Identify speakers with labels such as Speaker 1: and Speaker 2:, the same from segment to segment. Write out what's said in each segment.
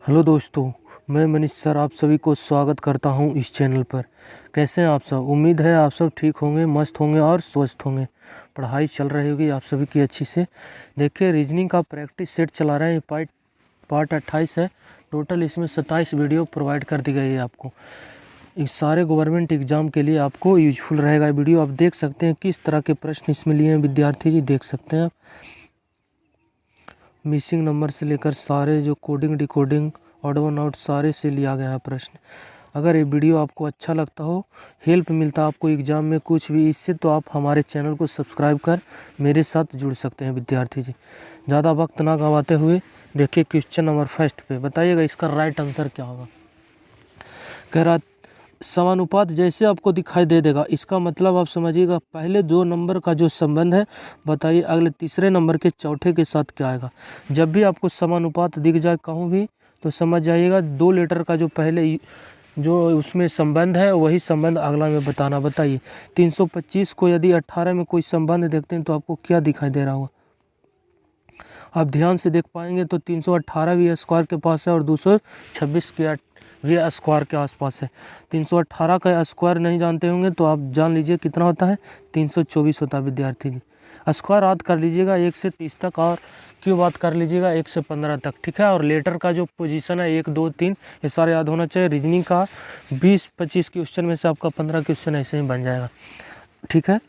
Speaker 1: Hello दोस्तों, मैं Manish sir आप सभी को स्वागत करता हूं इस चैनल पर। कैसे हैं आप सब? उम्मीद है आप सब ठीक होंगे, मस्त होंगे और स्वस्थ होंगे। पढ़ाई चल रही होगी आप सभी की अच्छी से। देखिए, रीजनिंग का प्रैक्टिस सेट चला रहे हैं। पार्ट 28 है। टोटल इसमें 27 वीडियो प्रोवाइड कर दी गई है आपको। इस सारे गवर्नमेंट एग्जाम के लिए आपको यूजफुल रहेगा वीडियो। आप देख सकते हैं किस तरह के प्रश्न इसमें लिए हैं विद्यार्थी जी, देख सकते हैं आप। मिसिंग नंबर से लेकर सारे जो coding decoding odd one out सारे से लिया गया है प्रश्न। अगर ये वीडियो आपको अच्छा लगता हो, हेल्प मिलता है आपको एग्जाम में कुछ भी इससे, तो आप हमारे चैनल को सब्सक्राइब कर मेरे साथ जुड़ सकते हैं विद्यार्थी जी। ज़्यादा वक्त ना गंवाते हुए देखिए क्वेश्चन नंबर फर्स्ट पे। बताइएगा इसका राइट आंसर क्या होगा। कह रहा समानुपात जैसे आपको दिखाई दे देगा, इसका मतलब आप समझिएगा पहले 2 नंबर का जो संबंध है, बताइए अगले तीसरे नंबर के चौथे के साथ क्या आएगा। जब भी आपको समानुपात दिख जाए कहूँ भी, तो समझ जाइएगा 2 लेटर का जो पहले जो उसमें संबंध है वही संबंध अगला में बताना। बताइए 325 को यदि 18 में कोई संबंध देखते हैं तो आपको क्या दिखाई दे रहा होगा। आप ध्यान से देख पाएंगे तो 318 भी स्क्वायर के पास है और 226 के भी स्क्वायर के आसपास है। 318 का स्क्वायर नहीं जानते होंगे तो आप जान लीजिए कितना होता है, 324 होता है विद्यार्थी जी। स्क्वायर याद कर लीजिएगा 1 से 30 तक, और क्यूब याद कर लीजिएगा 1 से 15 तक, ठीक है। और लेटर का जो पोजीशन है 1 2 3 ये सारे याद होना चाहिए। रीजनिंग का 20-25 क्वेश्चन में से आपका 15 क्वेश्चन ऐसे ही बन जाएगा, ठीक है।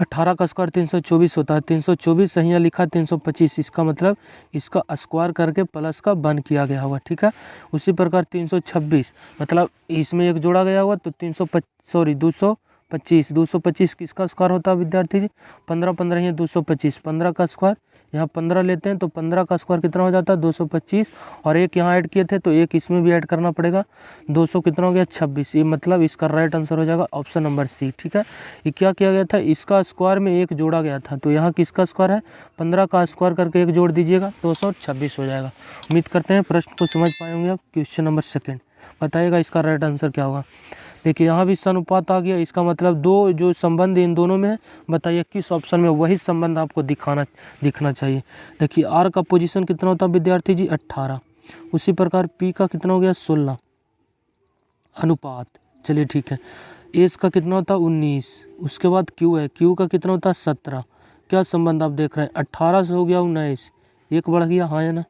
Speaker 1: 18 का स्क्वायर 324 होता है। 324 यहाँ लिखा 325, इसका मतलब इसका स्क्वायर करके प्लस का 1 किया गया होगा, ठीक है। उसी प्रकार 326 मतलब इसमें एक जोड़ा गया होगा तो 225 किसका स्क्वायर होता है विद्यार्थी जी? 15 15 यहाँ 225, 15 का स्क्वायर यहाँ 15 लेते हैं तो 15 का स्क्वायर कितना हो जाता है 225, और एक यहाँ ऐड किए थे तो एक इसमें भी ऐड करना पड़ेगा। 200 कितना हो गया 26। ये मतलब इसका राइट आंसर हो जाएगा ऑप्शन नंबर सी, ठीक है। ये क्या किया गया था, इसका स्क्वायर में एक जोड़ा गया था, तो यहाँ किसका स्क्वायर है 15 का स्क्वायर करके एक जोड़ दीजिएगा 226 हो जाएगा। उम्मीद करते हैं प्रश्न को समझ पाएंगे आप। क्वेश्चन नंबर सेकेंड, बताइएगा इसका राइट आंसर क्या होगा। देखिए यहाँ भी समानुपात आ गया, इसका मतलब 2 जो संबंध इन दोनों में है, बताइए किस ऑप्शन में वही संबंध आपको दिखना चाहिए। देखिए आर का पोजीशन कितना होता है विद्यार्थी जी 18, उसी प्रकार पी का कितना हो गया 16 अनुपात, चलिए ठीक है। एस का कितना होता है 19, उसके बाद क्यू है, क्यू का कितना होता है 17। क्या संबंध आप देख रहे हैं, 18 से हो गया 19, एक बढ़ गया, हाँ है ना।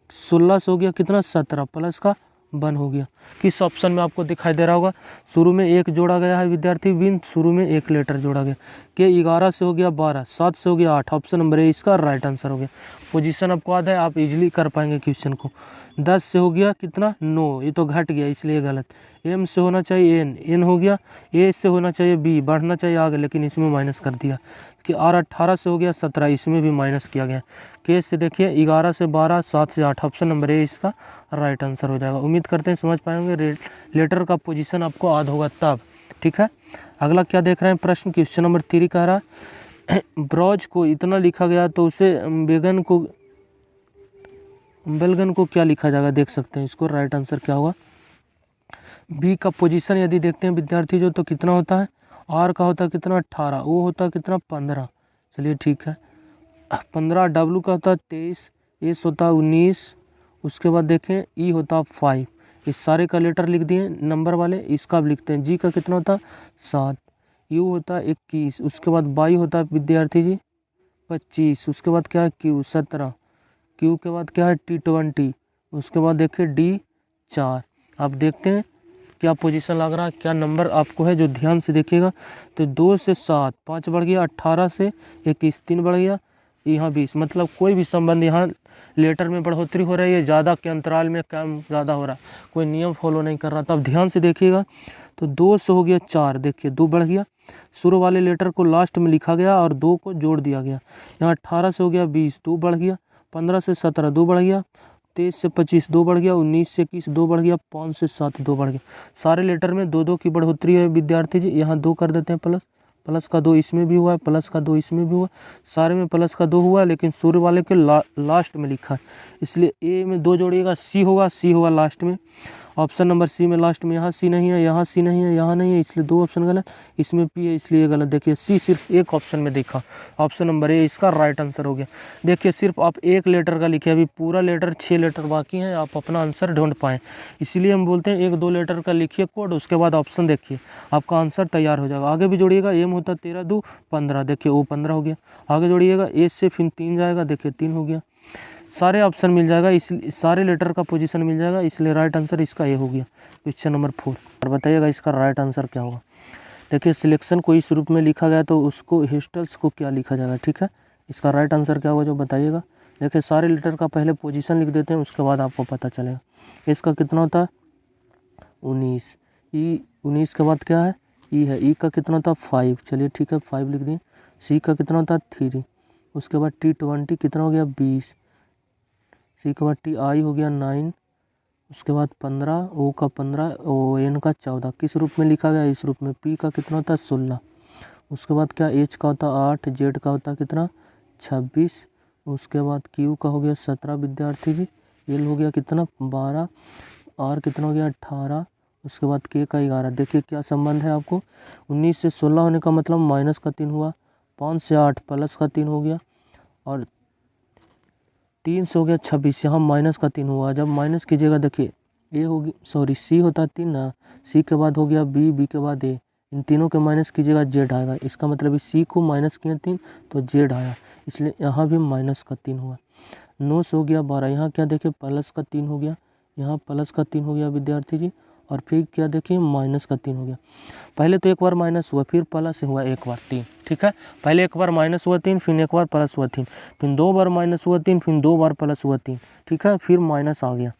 Speaker 1: 16 से हो गया कितना 17 प्लस का 1 हो गया। किस ऑप्शन में आपको दिखाई दे रहा होगा, शुरू में एक जोड़ा गया है विद्यार्थी बिन, शुरू में एक लेटर जोड़ा गया। के 11 से हो गया 12, 7 से हो गया 8, ऑप्शन नंबर ए इसका राइट आंसर हो गया। पोजीशन आपको याद है, आप इजीली कर पाएंगे क्वेश्चन को। 10 से हो गया कितना 9, ये तो घट गया इसलिए गलत। एम से होना चाहिए एन हो गया। ए से होना चाहिए बी, बढ़ना चाहिए आगे, लेकिन इसमें माइनस कर दिया। कि आर 18 से हो गया 17, इसमें भी माइनस किया गया। के से देखिए 11 से 12, 7 से 8, ऑप्शन नंबर ए इसका राइट आंसर हो जाएगा। उम्मीद करते हैं समझ पाएंगे। लेटर का पोजीशन आपको याद होगा तब, ठीक है। अगला क्या देख रहे हैं प्रश्न, क्वेश्चन नंबर 3 कह रहा है ब्रॉज को इतना लिखा गया तो उसे बेलगन को क्या लिखा जाएगा, देख सकते हैं इसको राइट आंसर क्या होगा। बी का पोजीशन यदि देखते हैं विद्यार्थी जो, तो कितना होता है, आर का होता है कितना 18, वो होता है कितना 15, चलिए ठीक है 15। डब्लू का होता है 23, एस होता है 19, उसके बाद देखें ई होता है 5। इस सारे का लेटर लिख दिए नंबर वाले, इसका भी लिखते हैं। जी का कितना होता है 7, यू होता है 21, उसके बाद बाई होता है विद्यार्थी जी 25, उसके बाद क्या है क्यू 17, क्यू के बाद क्या है टी 20, उसके बाद देखिए डी 4। आप देखते हैं क्या पोजीशन लग रहा है, क्या नंबर आपको है जो ध्यान से देखिएगा। तो 2 से 7, 5 बढ़ गया, 18 से 21, 3 बढ़ गया, यहाँ 20। मतलब कोई भी संबंध यहाँ लेटर में बढ़ोतरी हो रही है, ज़्यादा के अंतराल में कम ज़्यादा हो रहा है, कोई नियम फॉलो नहीं कर रहा। तो आप ध्यान से देखिएगा। तो 2 से हो गया 4, देखिए 2 बढ़ गया, शुरू वाले लेटर को लास्ट में लिखा गया और 2 को जोड़ दिया गया। यहाँ 18 से हो गया 20, 2 बढ़ गया, 15 से 17 2 बढ़ गया, 23 से 25 2 बढ़ गया, 19 से 21 2 बढ़ गया, 5 से 7 2 बढ़ गया। सारे लेटर में 2 2 की बढ़ोतरी है विद्यार्थी जी। यहाँ 2 कर देते हैं प्लस, प्लस का 2 इसमें भी हुआ है, प्लस का 2 इसमें भी हुआ, सारे में प्लस का 2 हुआ है, लेकिन सूर्य वाले के लास्ट में लिखा है, इसलिए ए में 2 जोड़िएगा सी होगा लास्ट में। ऑप्शन नंबर सी में लास्ट में यहाँ सी नहीं है, यहाँ सी नहीं है, यहाँ नहीं है, इसलिए 2 ऑप्शन गलत। इसमें पी है इसलिए गलत। देखिए सी सिर्फ एक ऑप्शन में देखा, ऑप्शन नंबर ए इसका राइट आंसर हो गया। देखिए सिर्फ आप एक लेटर का लिखे, अभी पूरा लेटर 6 लेटर बाकी हैं, आप अपना आंसर ढूंढ पाएँ, इसलिए हम बोलते हैं 1-2 लेटर का लिखिए कोड, उसके बाद ऑप्शन देखिए, आपका आंसर तैयार हो जाएगा। आगे भी जोड़िएगा, एम होता 13 2 15, देखिए वो 15 हो गया। आगे जोड़िएगा, ए से फिर 3 जाएगा, देखिए 3 हो गया। सारे ऑप्शन मिल जाएगा, इस सारे लेटर का पोजीशन मिल जाएगा, इसलिए राइट आंसर इसका ये हो गया। क्वेश्चन नंबर 4, और बताइएगा इसका राइट आंसर क्या होगा। देखिए सिलेक्शन को इस रूप में लिखा गया तो उसको हिस्टल्स को क्या लिखा जाएगा, ठीक है। इसका राइट आंसर क्या होगा जो बताइएगा। देखिए सारे लेटर का पहले पोजीशन लिख देते हैं, उसके बाद आपको पता चलेगा। इसका कितना होता है 19, ई 19 के बाद क्या है ई है, ई का कितना होता है 5, चलिए ठीक है 5 लिख दिए। सी का कितना होता है 3, उसके बाद T20 कितना हो गया 20, सी के बाद टी आई हो गया 9, उसके बाद 15, ओ का 15, ओ एन का 14, किस रूप में लिखा गया इस रूप में। पी का कितना होता है 16, उसके बाद क्या एच का होता है 8, जेड का होता है कितना 26, उसके बाद क्यू का हो गया 17 विद्यार्थी जी, एल हो गया कितना 12, आर कितना हो गया 18, उसके बाद के का 11। देखिए क्या संबंध है आपको, 19 से 16 होने का मतलब माइनस का 3 हुआ, 5 से 8 प्लस का 3 हो गया, और 3 से हो गया 26, यहाँ माइनस का 3 हुआ। जब माइनस कीजिएगा देखिए ए होगी, सॉरी सी होता है 3 ना, सी के बाद हो गया बी, बी के बाद ए, इन तीनों के माइनस कीजिएगा जेड आएगा। इसका मतलब इस सी को माइनस किया 3 तो जेड आया, इसलिए यहाँ भी माइनस का 3 हुआ। 9 से हो गया 12, यहाँ क्या देखिए प्लस का 3 हो गया, यहाँ प्लस का 3 हो गया विद्यार्थी जी, और फिर क्या देखिए माइनस का 3 हो गया। पहले तो एक बार माइनस हुआ, फिर प्लस हुआ एक बार 3, ठीक है। पहले एक बार माइनस हुआ 3, फिर एक बार प्लस हुआ 3, फिर 2 बार माइनस हुआ 3, फिर 2 बार प्लस हुआ 3, ठीक है, फिर माइनस आ गया।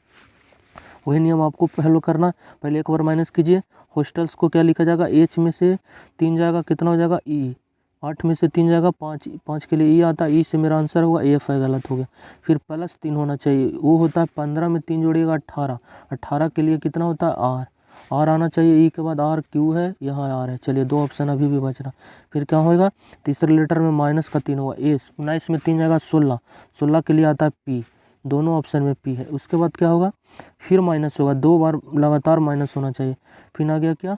Speaker 1: वही नियम आपको फॉलो करना, पहले एक बार माइनस कीजिए। हॉस्टल्स को क्या लिखा जाएगा, एच में से 3 जाएगा कितना हो जाएगा ई, 8 में से 3 जाएगा 5, 5 के लिए ई आता है, ई से मेरा आंसर होगा एफ है, गलत हो गया। फिर प्लस 3 होना चाहिए, वो होता है 15 में 3 जोड़िएगा 18, 18 के लिए कितना होता है आर, आर आना चाहिए, ई के बाद आर क्यू है, यहाँ आर है। चलिए 2 ऑप्शन अभी भी बच रहा। फिर क्या होगा, तीसरे लेटर में माइनस का 3 होगा, एस 19 में 3 जाएगा 16, 16 के लिए आता है पी, दोनों ऑप्शन में पी है। उसके बाद क्या होगा, फिर माइनस होगा, 2 बार लगातार माइनस होना चाहिए। फिर आ गया क्या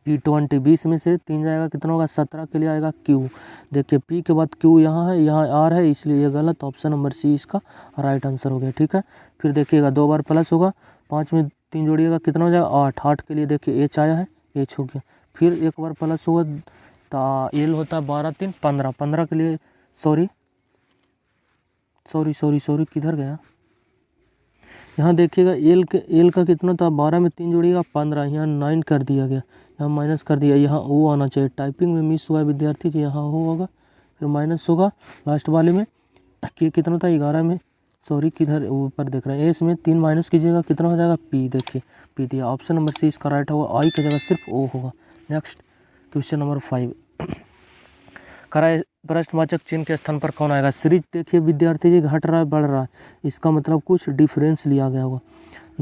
Speaker 1: T20, 20 में से 3 जाएगा कितना होगा 17 के लिए आएगा क्यू। देखिए पी के बाद क्यू यहाँ है, यहाँ आर है, इसलिए ये गलत, ऑप्शन नंबर सी इसका राइट आंसर हो गया, ठीक है। फिर देखिएगा 2 बार प्लस होगा, 5 में 3 जोड़िएगा कितना हो जाएगा 8, 8 के लिए देखिए एच आया है, एच हो गया। फिर एक बार प्लस होगा तो एल होता है 12 3 15, 15 के लिए सॉरी किधर गया, यहाँ देखिएगा एल का कितना था 12 में 3 जोड़िएगा 15, यहाँ 9 कर दिया गया, यहाँ माइनस कर दिया, यहाँ ओ आना चाहिए, टाइपिंग में मिस हुआ है विद्यार्थी जी, यहाँ हो होगा फिर माइनस होगा लास्ट वाले में। के कितना था 11 में, सॉरी किधर ऊपर देख रहे हैं, एस में 3 माइनस कीजिएगा कितना हो जाएगा पी, देखिए पी दिया, ऑप्शन नंबर सी इसका राइट होगा, आई की जगह सिर्फ ओ होगा। नेक्स्ट क्वेश्चन नंबर 5, कराए प्रश्नवाचक चिन्ह के स्थान पर कौन आएगा। सीरीज देखिए विद्यार्थी जी घट रहा है बढ़ रहा है, इसका मतलब कुछ डिफरेंस लिया गया होगा।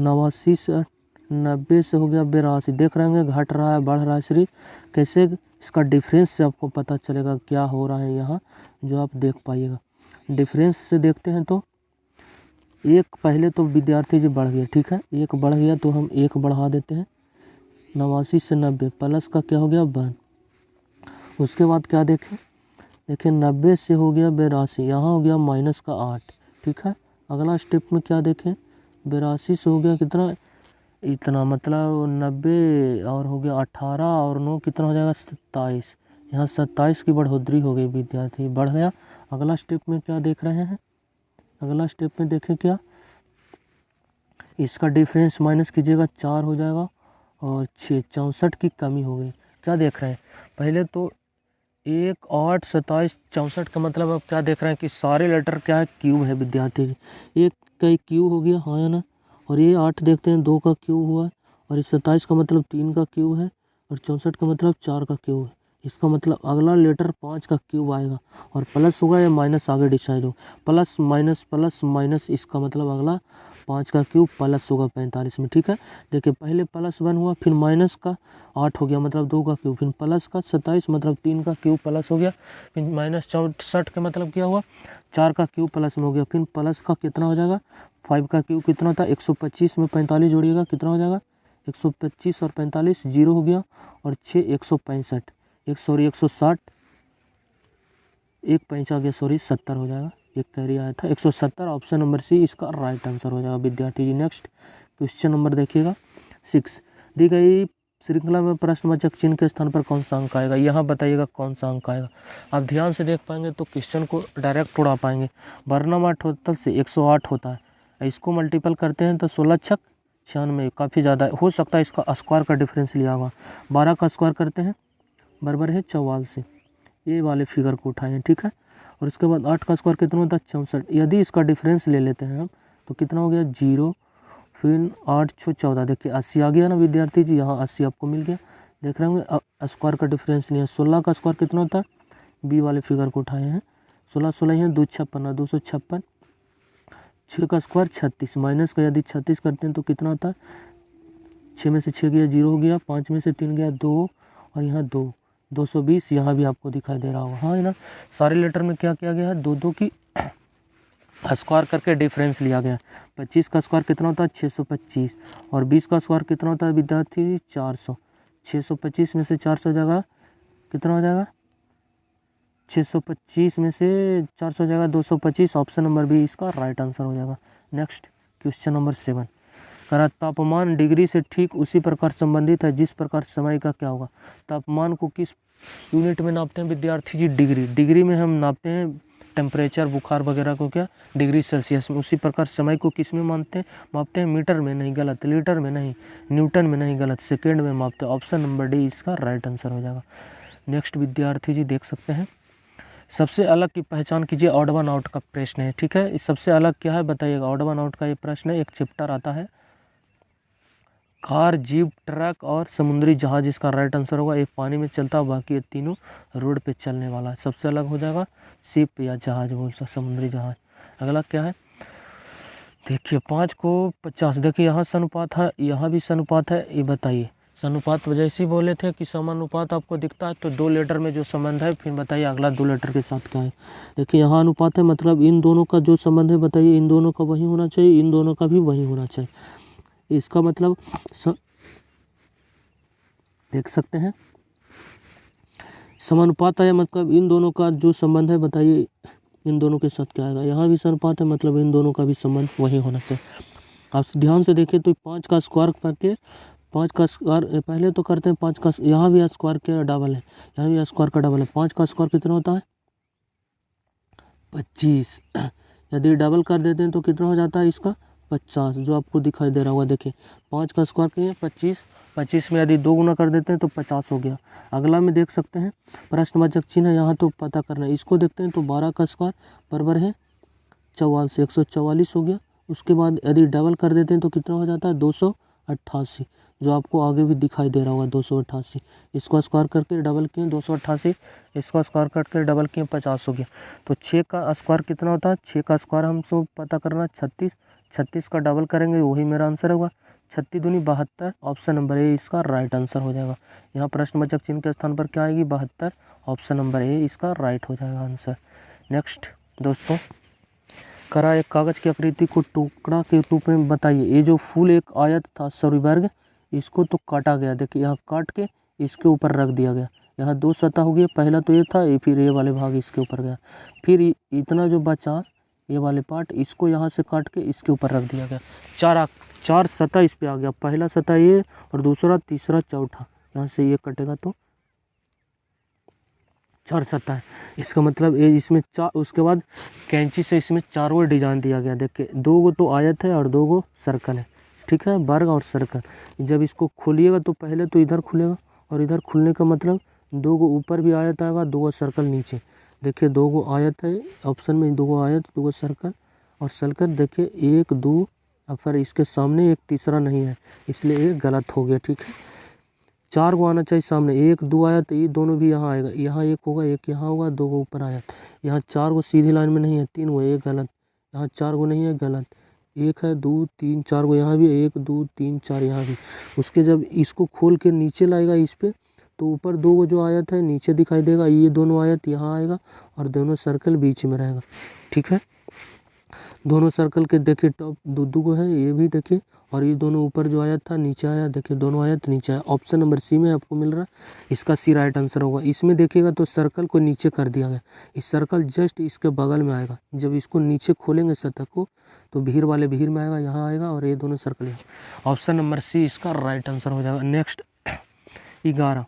Speaker 1: 89 से 90 से हो गया 82, देख रहे होंगे घट रहा है बढ़ रहा है सीरीज, कैसे इसका डिफरेंस से आपको पता चलेगा क्या हो रहा है यहाँ, जो आप देख पाइएगा। डिफरेंस से देखते हैं तो एक पहले तो विद्यार्थी जी बढ़ गया, ठीक है, एक बढ़ गया तो हम एक बढ़ा देते हैं, 89 से 90 प्लस का क्या हो गया 1। उसके बाद क्या देखें, देखिए 90 से हो गया 82, यहाँ हो गया माइनस का 8, ठीक है। अगला स्टेप में क्या देखें, 82 से हो गया कितना इतना, मतलब 90 और हो गया 18 और 9 कितना हो जाएगा 27, यहाँ 27 की बढ़ोतरी हो गई विद्यार्थी, बढ़ गया। अगला स्टेप में क्या देख रहे हैं, अगला स्टेप में देखें क्या, इसका डिफरेंस माइनस कीजिएगा 4 हो जाएगा, और 6 64 की कमी हो गई। क्या देख रहे हैं, पहले तो 1 8 27 64 का मतलब अब क्या देख रहे हैं कि सारे लेटर क्या है क्यूब है विद्यार्थी जी, एक का क्यूब हो गया हाँ या ना, और ये 8 देखते हैं 2 का क्यूब हुआ, और इस 27 का मतलब 3 का क्यूब है, और 64 का मतलब 4 का क्यूब है। इसका मतलब अगला लेटर 5 का क्यूब आएगा, और प्लस होगा या माइनस आगे डिसाइड हो, प्लस माइनस, इसका मतलब अगला 5 का क्यूब प्लस होगा 45 में, ठीक है। देखिए पहले प्लस 1 हुआ, फिर माइनस का 8 हो गया मतलब 2 का क्यूब, फिर प्लस का 27 मतलब 3 का क्यूब प्लस हो गया, फिर माइनस 64 का मतलब क्या हुआ 4 का क्यूब प्लस में हो गया, फिर प्लस का कितना हो जाएगा 5 का क्यूब कितना होता है 125 में 45 जोड़िएगा कितना हो जाएगा 125 और 45 जीरो हो गया और 6 165 160 एक 5 आ गया 70 हो जाएगा, एक कैरी आया था 170। ऑप्शन नंबर सी इसका राइट आंसर हो जाएगा विद्यार्थी जी। नेक्स्ट क्वेश्चन नंबर देखिएगा 6, दी गई श्रृंखला में प्रश्नवाचक चिन्ह के स्थान पर कौन सा अंक आएगा, यहाँ बताइएगा कौन सा अंक आएगा। आप ध्यान से देख पाएंगे तो क्वेश्चन को डायरेक्ट उड़ा पाएंगे। वर्णम 8 होता से 108 होता है, इसको मल्टीपल करते हैं तो 16 छक 96, काफ़ी ज़्यादा हो सकता है इसका स्क्वायर का डिफरेंस लिया होगा। 12 का स्क्वायर करते हैं बराबर है 44, ये वाले फिगर को उठाएं ठीक है। और उसके बाद 8 का स्क्वायर कितना होता है 64, यदि इसका डिफरेंस ले लेते हैं हम तो कितना हो गया 0, फिर 8 6 14, देखिए 80 आ गया ना विद्यार्थी जी, यहाँ 80 आपको मिल गया। देख रहे होंगे स्क्वायर का डिफरेंस लिया। 16 का स्क्वायर कितना होता है, बी वाले फिगर को उठाए हैं 16 16 हैं 2 56 256, 6 का स्क्वायर 36, माइनस का यदि 36 करते हैं तो कितना होता है 6 में से 6 गया 0 हो गया, 5 में से 3 गया 2 और यहाँ 2 220, यहाँ भी आपको दिखाई दे रहा होगा हाँ है ना। सारे लेटर में क्या किया गया है 2 2 की स्क्वायर करके डिफरेंस लिया गया। 25 का स्क्वायर कितना होता है 625 और 20 का स्क्वायर कितना होता है विद्यार्थी 400। 625 में से 400 जाएगा कितना हो जाएगा 625 में से 400 जाएगा 225, ऑप्शन नंबर बी इसका राइट आंसर हो जाएगा। नेक्स्ट क्वेश्चन नंबर 7, करा तापमान डिग्री से ठीक उसी प्रकार संबंधित है जिस प्रकार समय का क्या होगा। तापमान को किस यूनिट में नापते हैं विद्यार्थी जी, डिग्री में हम नापते हैं टेम्परेचर बुखार वगैरह को क्या डिग्री सेल्सियस में। उसी प्रकार समय को किस में मापते हैं मीटर में नहीं गलत, लीटर में नहीं, न्यूटन में नहीं गलत, सेकेंड में मापते हैं। ऑप्शन नंबर डी इसका राइट आंसर हो जाएगा। नेक्स्ट विद्यार्थी जी देख सकते हैं, सबसे अलग की पहचान कीजिए, ऑड वन आउट का प्रश्न है ठीक है। सबसे अलग क्या है बताइएगा, ऑड वन आउट का ये प्रश्न है। एक चैप्टर आता है कार जीप ट्रक और समुद्री जहाज, इसका राइट आंसर होगा। एक पानी में चलता है बाकी ये तीनों रोड पे चलने वाला है। सबसे अलग हो जाएगा शिप या जहाज बोल सकते समुद्री जहाज। अगला क्या है देखिए 5 को 50, देखिए यहाँ सनुपात है यहाँ भी सनुपात है, ये बताइए सनुपात जैसे ही बोले थे कि समानुपात आपको दिखता है तो 2 लेटर में जो संबंध है, फिर बताइए अगला 2 लेटर के साथ क्या है। देखिए यहाँ अनुपात है मतलब इन दोनों का जो संबंध है बताइए, इन दोनों का वही होना चाहिए, इन दोनों का भी वही होना चाहिए। इसका मतलब देख सकते हैं समानुपात है मतलब इन दोनों का जो संबंध है बताइए इन दोनों के साथ क्या आएगा। यहाँ भी समानुपात है मतलब इन दोनों का भी संबंध वही होना चाहिए। आप ध्यान से देखिए तो 5 का स्क्वायर करके 5 का स्क्वायर पहले तो करते हैं 5 का, यहाँ भी स्क्वायर का डबल है, यहाँ भी स्क्वायर का डबल है। 5 का स्क्वायर कितना होता है 25, यदि डबल कर देते हैं तो कितना हो जाता है इसका 50, जो आपको दिखाई दे रहा होगा। देखिए 5 का स्क्वायर किए 25, 25 में यदि 2 गुना कर देते हैं तो 50 हो गया। अगला में देख सकते हैं प्रश्नवाचक चिन्ह है, यहाँ तो पता करना है। इसको देखते हैं तो 12 का स्क्वायर बराबर है 44, 144 हो गया। उसके बाद यदि डबल कर देते हैं तो कितना हो जाता है 288, जो आपको आगे भी दिखाई दे रहा होगा 288। इसको स्क्वायर करके डबल किए 288, इसको स्क्वायर करके डबल किए 50 हो गया। तो 6 का स्क्वायर कितना होता है, 6 का स्क्वायर हमको पता करना 36, 36 का डबल करेंगे वही मेरा आंसर होगा। 36 दूनी 72, ऑप्शन नंबर ए इसका राइट आंसर हो जाएगा। यहाँ प्रश्नवाचक चिन्ह के स्थान पर क्या आएगी 72, ऑप्शन नंबर ए इसका राइट हो जाएगा आंसर। नेक्स्ट दोस्तों, करा एक कागज की आकृति को टुकड़ा के रूप में बताइए। ये जो फूल एक आयत था सौरवर्ग, इसको तो काटा गया, देखिए यहाँ काट के इसके ऊपर रख दिया गया। यहाँ 2 सतह हो गया, पहला तो ये था ये, फिर ये वाले भाग इसके ऊपर गया, फिर इतना जो बचा ये वाले पार्ट इसको यहाँ से काट के इसके ऊपर रख दिया गया। 4 सतह इस पे आ गया, पहला सतह ये और दूसरा तीसरा चौथा, यहाँ से ये कटेगा तो 4 सतह है। इसका मतलब ये इसमें 4, उसके बाद कैंची से इसमें 4 गो डिजाइन दिया गया। देखिए 2 गो तो आयत है और 2 गो सर्कल है ठीक है, वर्ग और सर्कल। जब इसको खोलिएगा तो पहले तो इधर खुलेगा और इधर खुलने का मतलब 2 गो ऊपर भी आयत आएगा, 2 गो सर्कल नीचे। देखिए 2 गो आयत है ऑप्शन में, 2 गो आयत 2 गो सर्कल और सर्कल। देखिए 1 2 और फिर इसके सामने एक तीसरा नहीं है इसलिए ये गलत हो गया ठीक है। 4 गो आना चाहिए सामने, 1 2 आया तो ये दोनों भी यहाँ आएगा, यहाँ 1 होगा 1 यहाँ होगा, 2 गो ऊपर आया। यहाँ 4 गो सीधी लाइन में नहीं है, 3 गो, 1 गलत, यहाँ 4 गो नहीं है गलत, 1 है 2 3 4 गो, यहाँ भी 1 2 3 4 यहाँ भी। उसके जब इसको खोल के नीचे लाएगा इस पर तो ऊपर 2 गो जो आयत है नीचे दिखाई देगा, ये दोनों आयत यहाँ आएगा और दोनों सर्कल बीच में रहेगा ठीक है। दोनों सर्कल के देखिए टॉप दो को है, ये भी देखिए, और ये दोनों ऊपर जो आया था नीचे आया, देखिए दोनों आया तो नीचे आया। ऑप्शन नंबर सी में आपको मिल रहा है, इसका सी राइट आंसर होगा। इसमें देखिएगा तो सर्कल को नीचे कर दिया गया, इस सर्कल जस्ट इसके बगल में आएगा। जब इसको नीचे खोलेंगे सतह को तो भीड़ वाले भीड़ में आएगा, यहाँ आएगा, और ये दोनों सर्कल यहाँ। ऑप्शन नंबर सी इसका राइट आंसर हो जाएगा। नेक्स्ट 11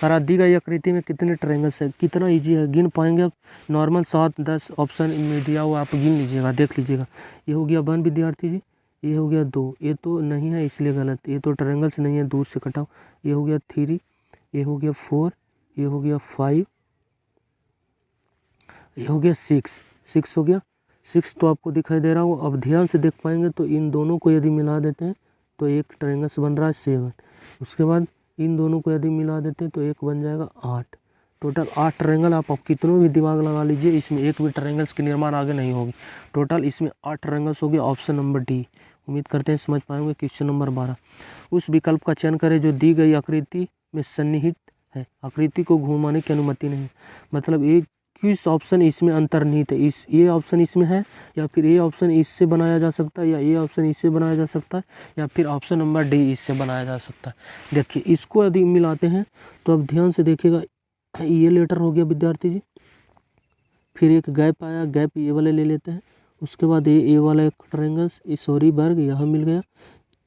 Speaker 1: और दी गई आकृति में कितने ट्रायंगल्स है, कितना इजी है, गिन पाएंगे आप। नॉर्मल 7 10 ऑप्शन में दिया हुआ, आप गिन लीजिएगा, देख लीजिएगा। ये हो गया 1 विद्यार्थी जी, ये हो गया 2, ये तो नहीं है इसलिए गलत, ये तो ट्रायंगल्स नहीं है, दूर से कटाओ। ये हो गया 3, ये हो गया 4, ये हो गया 5, ये हो गया 6 हो गया। 6 तो आपको दिखाई दे रहा हो। अब ध्यान से देख पाएंगे तो इन दोनों को यदि मिला देते हैं तो एक ट्रायंगल्स बन रहा है 7। उसके बाद इन दोनों को यदि मिला देते हैं तो एक बन जाएगा 8। Total 8 triangle. आप कितनों भी दिमाग लगा लीजिए, इसमें एक भी ट्रायंगल्स की निर्माण आगे नहीं होगी। टोटल इसमें 8 ट्रायंगल्स हो गए। Option number D. उम्मीद करते हैं समझ पाएंगे। क्वेश्चन नंबर 12, उस विकल्प का चयन करें जो दी गई आकृति में सन्निहित है, आकृति को घुमाने की अनुमति नहीं। मतलब एक किस ऑप्शन इसमें अंतर्निहित है, इस ये ऑप्शन इसमें है, या फिर ये ऑप्शन इससे बनाया जा सकता है, या ये ऑप्शन इससे बनाया जा सकता है, या फिर ऑप्शन नंबर डी इससे बनाया जा सकता है। देखिए इसको यदि मिलाते हैं तो अब ध्यान से देखिएगा, ये लेटर हो गया विद्यार्थी जी, फिर एक गैप आया, गैप ये वाले ले लेते हैं। उसके बाद ये वाला एक ट्रायंगल्स सॉरी वर्ग यहाँ मिल गया।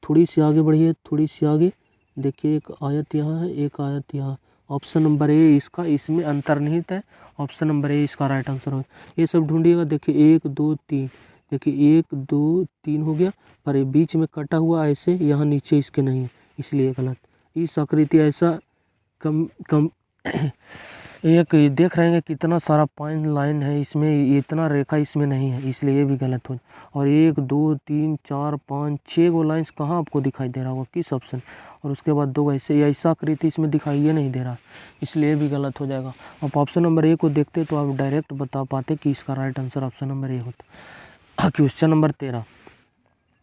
Speaker 1: थोड़ी सी आगे बढ़िए, थोड़ी सी आगे देखिए, एक आयत यहाँ है, एक आयत यहाँ। ऑप्शन नंबर ए इसका इसमें अंतर्निहित है। ऑप्शन नंबर ए इसका राइट आंसर हो। ये सब ढूंढिएगा। देखिए 1 2 3, देखिए 1 2 3 हो गया, पर ये बीच में कटा हुआ ऐसे, यहाँ नीचे इसके नहीं है, इसलिए गलत। इस आकृति ऐसा कम एक देख रहे हैं कितना सारा पॉइंट लाइन है इसमें, इतना रेखा इसमें नहीं है, इसलिए ये भी गलत हो। और 1 2 3 4 5 6 गो लाइन्स कहाँ आपको दिखाई दे रहा होगा, किस ऑप्शन। और उसके बाद 2 ऐसे ऐसा आकृति इसमें दिखाई ये नहीं दे रहा, इसलिए भी गलत हो जाएगा। आप ऑप्शन नंबर ए को देखते तो आप डायरेक्ट बता पाते कि इसका right answer option number A होता। क्वेश्चन नंबर 13,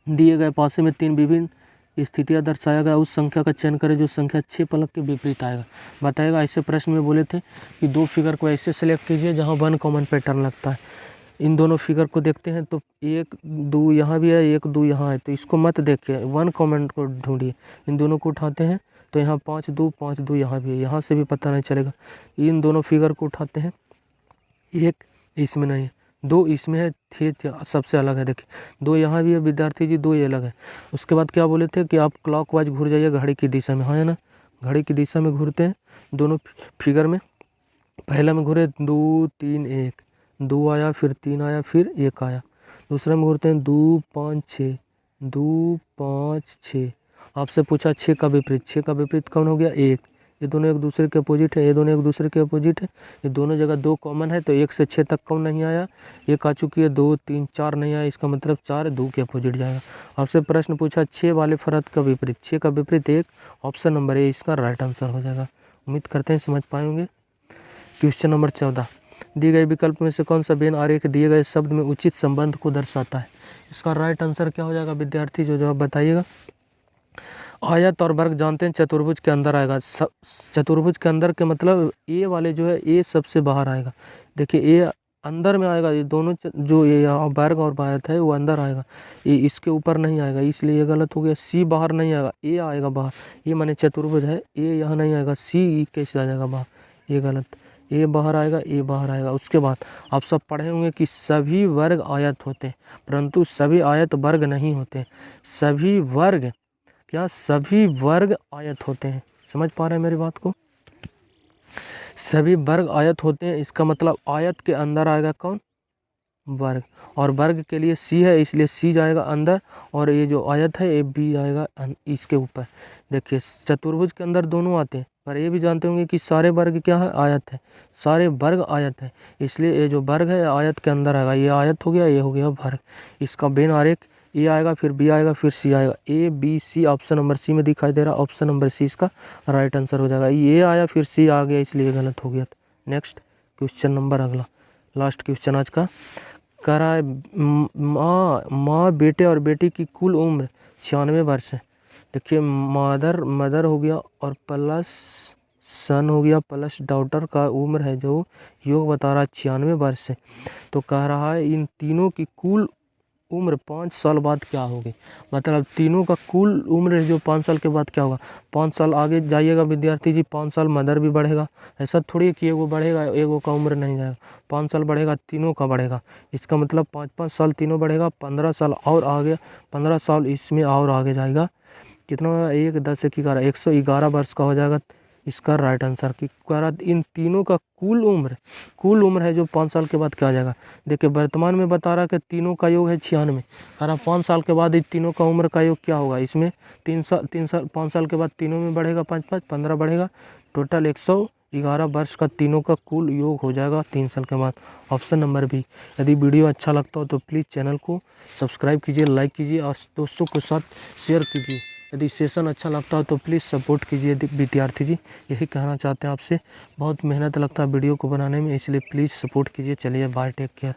Speaker 1: दिए गए पासे में 3 विभिन्न स्थितियाँ दर्शाया गया, उस संख्या का चयन करें जो संख्या 6 पलक के विपरीत आएगा। बताएगा। ऐसे प्रश्न में बोले थे कि 2 फिगर को ऐसे सेलेक्ट कीजिए जहाँ 1 कॉमन पैटर्न लगता है। इन दोनों फिगर को देखते हैं तो 1 2 यहाँ भी है, 1 2 यहाँ है, तो इसको मत देखिए, 1 कॉमन को ढूंढिए। इन दोनों को उठाते हैं तो यहाँ 5 2 यहाँ भी है, यहाँ से भी पता नहीं चलेगा। इन दोनों फिगर को उठाते हैं, 1 इसमें नहीं है, 2 इसमें है, थे सबसे अलग है। देखिए 2 यहाँ भी है विद्यार्थी जी, 2 ये अलग है। उसके बाद क्या बोले थे कि आप क्लॉकवाइज घूर जाइए घड़ी की दिशा में, हाँ है ना, घड़ी की दिशा में घूरते हैं दोनों फिगर में। पहला में घूरे 2 3 1, 2 आया, फिर 3 आया, फिर 1 आया। दूसरा में घूरते हैं 2 5 6, 2 5 6। आपसे पूछा 6 का विपरीत, 6 का विपरीत कौन हो गया, 1। ये दोनों एक दूसरे के अपोजिट है, ये दोनों एक दूसरे के अपोजिट है, ये दोनों जगह 2 कॉमन है, तो 1 से 6 तक कौन नहीं आया, 1 आ चुकी है, 2 3 4 नहीं आया, इसका मतलब 4 2 के अपोजिट जाएगा। आपसे प्रश्न पूछा 6 वाले फरक का विपरीत, 6 का विपरीत 1, ऑप्शन नंबर ए इसका राइट आंसर हो जाएगा। उम्मीद करते हैं समझ पाएंगे। क्वेश्चन नंबर 14, दिए गए विकल्प में से कौन सा बेन आरेख दिए गए शब्द में उचित संबंध को दर्शाता है। इसका राइट आंसर क्या हो जाएगा विद्यार्थी, जो जवाब बताइएगा। आयत और वर्ग जानते हैं चतुर्भुज के अंदर आएगा। चतुर्भुज के अंदर के मतलब ए वाले जो है, ए सबसे बाहर आएगा। देखिए ए अंदर में आएगा, ये दोनों जो ये वर्ग और आयत है वो अंदर आएगा, ये इसके ऊपर नहीं आएगा, इसलिए ये गलत हो गया। सी बाहर नहीं आएगा, ए आएगा बाहर, ये माने चतुर्भुज है, ए यहाँ नहीं आएगा, सी कैसे आ जाएगा बाहर, ये गलत। ए बाहर आएगा, ए बाहर आएगा। उसके बाद आप सब पढ़े होंगे कि सभी वर्ग आयत होते हैं, परंतु सभी आयत वर्ग नहीं होते। सभी वर्ग क्या, सभी वर्ग आयत होते हैं। समझ पा रहे हैं मेरी बात को, सभी वर्ग आयत होते हैं, इसका मतलब आयत के अंदर आएगा कौन, वर्ग। और वर्ग के लिए सी है, इसलिए सी जाएगा अंदर, और ये जो आयत है ये बी आएगा इसके ऊपर। देखिए चतुर्भुज के अंदर दोनों आते हैं, पर ये भी जानते होंगे कि सारे वर्ग क्या है, आयत है, सारे वर्ग आयत है, इसलिए ये जो वर्ग है आयत के अंदर आएगा। ये आयत हो गया, ये हो गया वर्ग। इसका बेन आरेख ए आएगा, फिर बी आएगा, फिर सी आएगा। A B C option number C में दिखाई दे रहा, ऑप्शन नंबर सी इसका राइट आंसर हो जाएगा। ये आया फिर सी आ गया, इसलिए गलत हो गया। नेक्स्ट क्वेश्चन नंबर अगला, लास्ट क्वेश्चन आज का। करा माँ बेटे और बेटी की कुल उम्र 96 वर्ष है। देखिए मदर हो गया, और प्लस सन हो गया, प्लस डॉटर का उम्र है जो योग बता रहा है 96 वर्ष है। तो कह रहा है इन तीनों की कुल उम्र 5 साल बाद क्या होगी, मतलब तीनों का कुल उम्र जो 5 साल के बाद क्या होगा। 5 साल आगे जाइएगा विद्यार्थी जी, 5 साल मदर भी बढ़ेगा, ऐसा थोड़ी है कि एगो बढ़ेगा एगो का उम्र नहीं जाएगा। 5 साल बढ़ेगा, तीनों का बढ़ेगा। इसका मतलब 5-5 साल तीनों बढ़ेगा, 15 साल और आगे, 15 साल इसमें और आगे जाएगा। कितना होगा, 1 10 1 11, 111 वर्ष का हो जाएगा। इसका राइट आंसर की इन तीनों का कुल उम्र है जो 5 साल के बाद क्या हो जाएगा। देखिए वर्तमान में बता रहा है कि तीनों का योग है 96, कह रहा 5 साल के बाद इन तीनों का उम्र का योग क्या होगा। इसमें 3 साल 5 साल के बाद तीनों में बढ़ेगा, 5 15 बढ़ेगा, टोटल 111 वर्ष का तीनों का कुल योग हो जाएगा 3 साल के बाद। Option number B. यदि वीडियो अच्छा लगता हो तो प्लीज़ चैनल को सब्सक्राइब कीजिए, लाइक कीजिए और दोस्तों के साथ शेयर कीजिए। यदि सेशन अच्छा लगता हो तो प्लीज़ सपोर्ट कीजिए विद्यार्थी जी, यही कहना चाहते हैं आपसे। बहुत मेहनत लगता है वीडियो को बनाने में, इसलिए प्लीज़ सपोर्ट कीजिए। चलिए बाय, टेक केयर।